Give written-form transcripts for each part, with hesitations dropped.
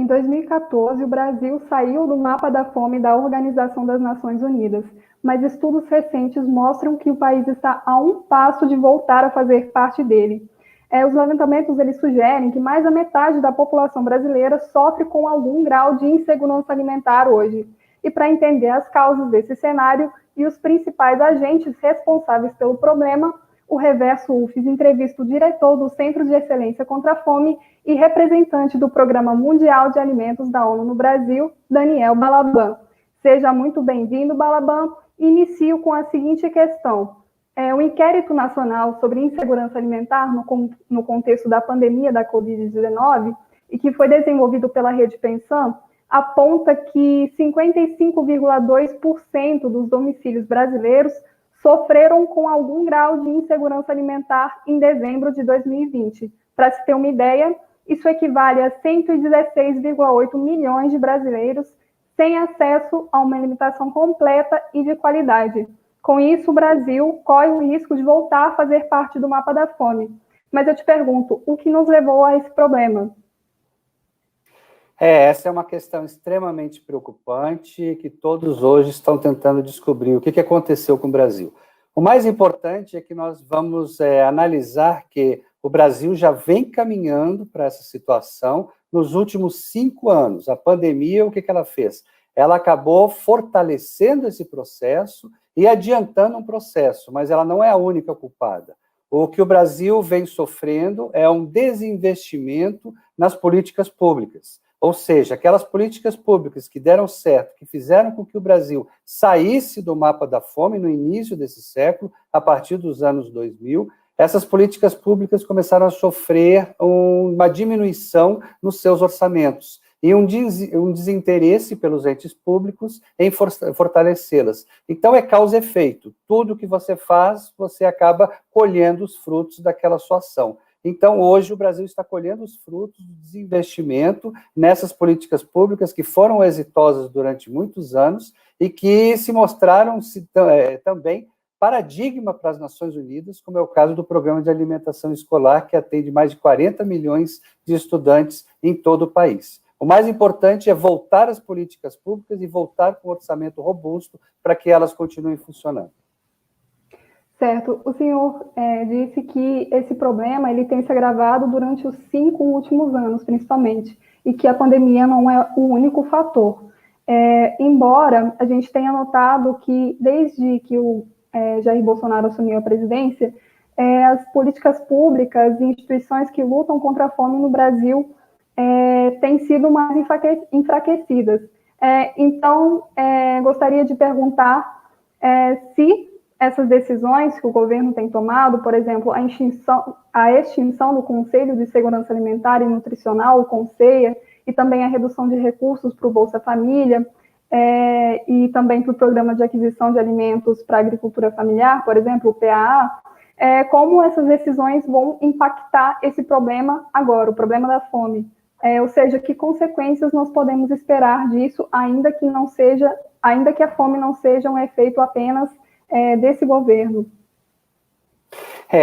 2014, o Brasil saiu do mapa da fome da Organização das Nações Unidas, mas estudos recentes mostram que o país está a um passo de voltar a fazer parte dele. Os levantamentos eles sugerem que mais da metade da população brasileira sofre com algum grau de insegurança alimentar hoje. E para entender as causas desse cenário e os principais agentes responsáveis pelo problema, o Reverso UFES entrevista o diretor do Centro de Excelência contra a Fome e representante do Programa Mundial de Alimentos da ONU no Brasil, Daniel Balaban. Seja muito bem-vindo, Balaban. Inicio com a seguinte questão. O Inquérito Nacional sobre Insegurança Alimentar no contexto da pandemia da Covid-19, e que foi desenvolvido pela Rede Pensam, aponta que 55,2% dos domicílios brasileiros sofreram com algum grau de insegurança alimentar em dezembro de 2020. Para se ter uma ideia, isso equivale a 116,8 milhões de brasileiros sem acesso a uma alimentação completa e de qualidade. Com isso, o Brasil corre o risco de voltar a fazer parte do mapa da fome. Mas eu te pergunto, o que nos levou a esse problema? Essa é uma questão extremamente preocupante que todos hoje estão tentando descobrir o que aconteceu com o Brasil. O mais importante é que nós vamos analisar que o Brasil já vem caminhando para essa situação nos últimos 5 anos. A pandemia, o que ela fez? Ela acabou fortalecendo esse processo e adiantando um processo, mas ela não é a única culpada. O que o Brasil vem sofrendo é um desinvestimento nas políticas públicas. Ou seja, aquelas políticas públicas que deram certo, que fizeram com que o Brasil saísse do mapa da fome no início desse século, a partir dos anos 2000, essas políticas públicas começaram a sofrer uma diminuição nos seus orçamentos e um desinteresse pelos entes públicos em fortalecê-las. Então, é causa e efeito. Tudo que você faz, você acaba colhendo os frutos daquela sua ação. Então, hoje, o Brasil está colhendo os frutos do desinvestimento nessas políticas públicas que foram exitosas durante muitos anos e que se mostraram também paradigma para as Nações Unidas, como é o caso do Programa de Alimentação Escolar, que atende mais de 40 milhões de estudantes em todo o país. O mais importante é voltar às políticas públicas e voltar com um orçamento robusto para que elas continuem funcionando. Certo. O senhor disse que esse problema ele tem se agravado durante os 5 últimos anos, principalmente, e que a pandemia não é o único fator. Embora a gente tenha notado que, desde que o Jair Bolsonaro assumiu a presidência, as políticas públicas e instituições que lutam contra a fome no Brasil têm sido mais enfraquecidas. Então, gostaria de perguntar se essas decisões que o governo tem tomado, por exemplo, a extinção do Conselho de Segurança Alimentar e Nutricional, o CONSEA, e também a redução de recursos para o Bolsa Família, e também para o Programa de Aquisição de Alimentos para a Agricultura Familiar, por exemplo, o PAA, como essas decisões vão impactar esse problema agora, o problema da fome. Ou seja, que consequências nós podemos esperar disso, ainda que a fome não seja um efeito apenas desse governo?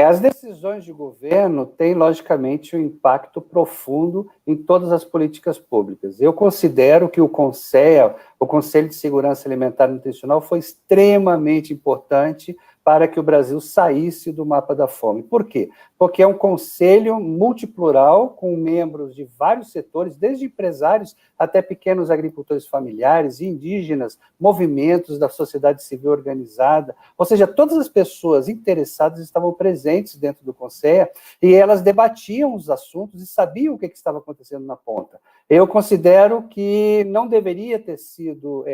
As decisões de governo têm, logicamente, um impacto profundo em todas as políticas públicas. Eu considero que o CONSEA, o Conselho de Segurança Alimentar e Nutricional, foi extremamente importante para que o Brasil saísse do mapa da fome. Por quê? Porque é um conselho multiplural, com membros de vários setores, desde empresários até pequenos agricultores familiares, indígenas, movimentos da sociedade civil organizada, ou seja, todas as pessoas interessadas estavam presentes dentro do CONSEA e elas debatiam os assuntos e sabiam o que estava acontecendo na ponta. Eu considero que não deveria ter sido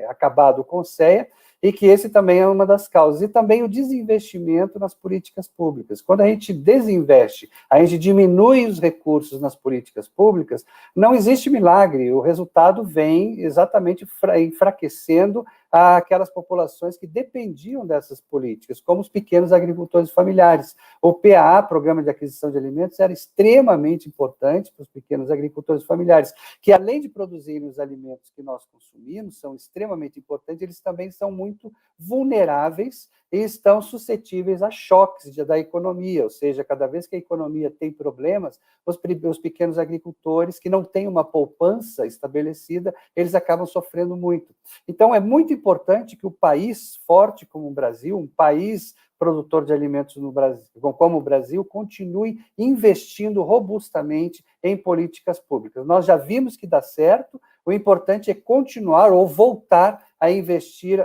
acabado o CONSEA, e que esse também é uma das causas. E também o desinvestimento nas políticas públicas. Quando a gente desinveste, a gente diminui os recursos nas políticas públicas, não existe milagre, o resultado vem exatamente enfraquecendo àquelas populações que dependiam dessas políticas, como os pequenos agricultores familiares. O PAA, Programa de Aquisição de Alimentos, era extremamente importante para os pequenos agricultores familiares, que além de produzirem os alimentos que nós consumimos, são extremamente importantes, eles também são muito vulneráveis e estão suscetíveis a choques da economia, ou seja, cada vez que a economia tem problemas, os pequenos agricultores que não têm uma poupança estabelecida, eles acabam sofrendo muito. Então, é muito importante que o país forte como o Brasil, um país produtor de alimentos no Brasil, como o Brasil, continue investindo robustamente em políticas públicas. Nós já vimos que dá certo, o importante é continuar ou voltar a investir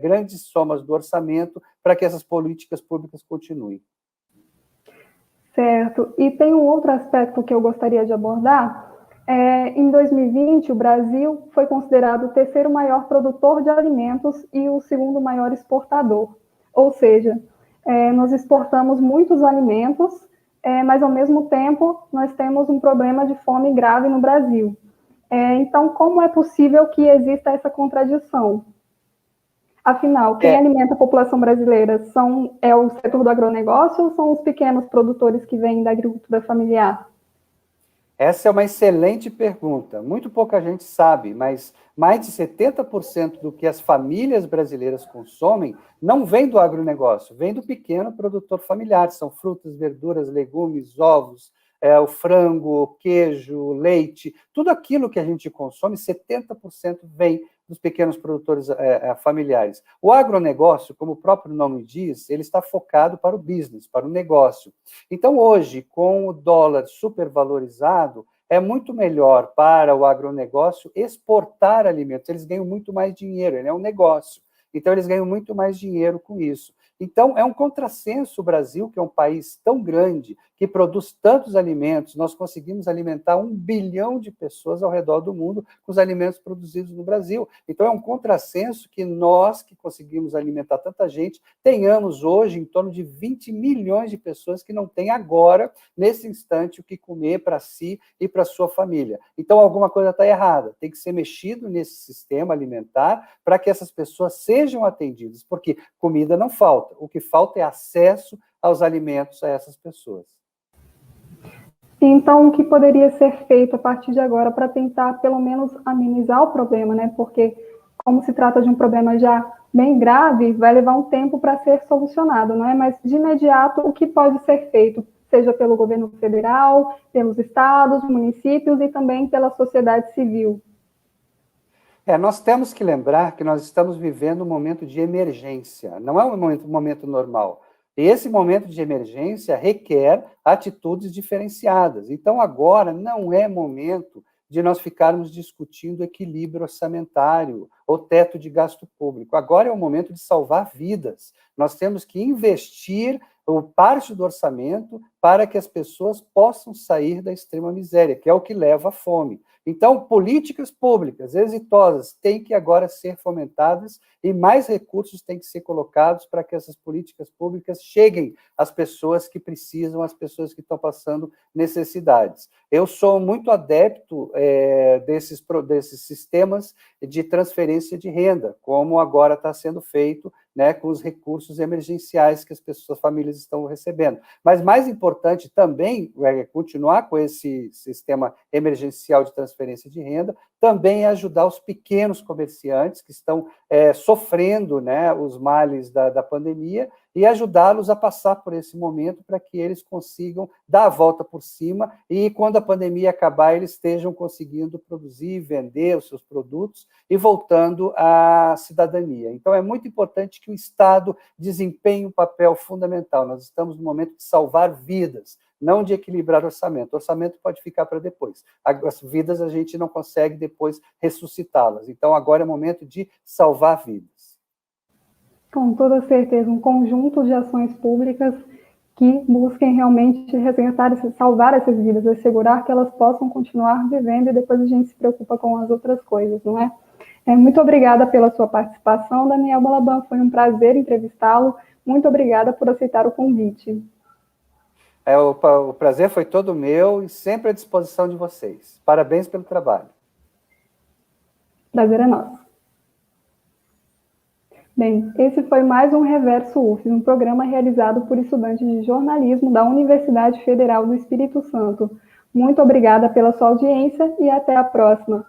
grandes somas do orçamento para que essas políticas públicas continuem. Certo. E tem um outro aspecto que eu gostaria de abordar. Em 2020, o Brasil foi considerado o terceiro maior produtor de alimentos e o segundo maior exportador. Ou seja, nós exportamos muitos alimentos, mas, ao mesmo tempo, nós temos um problema de fome grave no Brasil. Então, como é possível que exista essa contradição? Afinal, quem alimenta a população brasileira é o setor do agronegócio ou são os pequenos produtores que vêm da agricultura familiar? Essa é uma excelente pergunta. Muito pouca gente sabe, mas mais de 70% do que as famílias brasileiras consomem não vem do agronegócio, vem do pequeno produtor familiar. São frutas, verduras, legumes, ovos, o frango, o queijo, o leite, tudo aquilo que a gente consome, 70% vem dos pequenos produtores familiares. O agronegócio, como o próprio nome diz, ele está focado para o business, para o negócio. Então, hoje, com o dólar supervalorizado, é muito melhor para o agronegócio exportar alimentos. Eles ganham muito mais dinheiro, ele é um negócio. Então, eles ganham muito mais dinheiro com isso. Então, é um contrassenso o Brasil, que é um país tão grande, que produz tantos alimentos, nós conseguimos alimentar 1 bilhão de pessoas ao redor do mundo com os alimentos produzidos no Brasil. Então, é um contrassenso que nós, que conseguimos alimentar tanta gente, tenhamos hoje em torno de 20 milhões de pessoas que não têm agora, nesse instante, o que comer para si e para sua família. Então, alguma coisa está errada. Tem que ser mexido nesse sistema alimentar para que essas pessoas sejam atendidas, porque comida não falta. O que falta é acesso aos alimentos a essas pessoas. Então, o que poderia ser feito a partir de agora para tentar, pelo menos, amenizar o problema, né? Porque, como se trata de um problema já bem grave, vai levar um tempo para ser solucionado, não é? Mas, de imediato, o que pode ser feito, seja pelo governo federal, pelos estados, municípios e também pela sociedade civil? Nós temos que lembrar que nós estamos vivendo um momento de emergência, não é um momento normal. E esse momento de emergência requer atitudes diferenciadas. Então, agora não é momento de nós ficarmos discutindo equilíbrio orçamentário ou teto de gasto público. Agora é o momento de salvar vidas. Nós temos que investir parte do orçamento para que as pessoas possam sair da extrema miséria, que é o que leva à fome. Então, políticas públicas exitosas têm que agora ser fomentadas e mais recursos têm que ser colocados para que essas políticas públicas cheguem às pessoas que precisam, às pessoas que estão passando necessidades. Eu sou muito adepto desses sistemas de transferência de renda, como agora está sendo feito, né, com os recursos emergenciais que as famílias estão recebendo. Mas mais importante também é continuar com esse sistema emergencial de transferência de renda, também é ajudar os pequenos comerciantes que estão sofrendo, né, os males da pandemia e ajudá-los a passar por esse momento para que eles consigam dar a volta por cima e, quando a pandemia acabar, eles estejam conseguindo produzir, vender os seus produtos e voltando à cidadania. Então, é muito importante que o Estado desempenhe um papel fundamental. Nós estamos no momento de salvar vidas, não de equilibrar orçamento. O orçamento pode ficar para depois. As vidas a gente não consegue depois ressuscitá-las. Então, agora é o momento de salvar vidas. Com toda certeza, um conjunto de ações públicas que busquem realmente resgatar, salvar essas vidas, assegurar que elas possam continuar vivendo e depois a gente se preocupa com as outras coisas, não é? Muito obrigada pela sua participação, Daniel Balaban, foi um prazer entrevistá-lo. Muito obrigada por aceitar o convite. O prazer foi todo meu e sempre à disposição de vocês. Parabéns pelo trabalho. Prazer é nosso. Bem, esse foi mais um Reverso UFES, um programa realizado por estudantes de jornalismo da Universidade Federal do Espírito Santo. Muito obrigada pela sua audiência e até a próxima.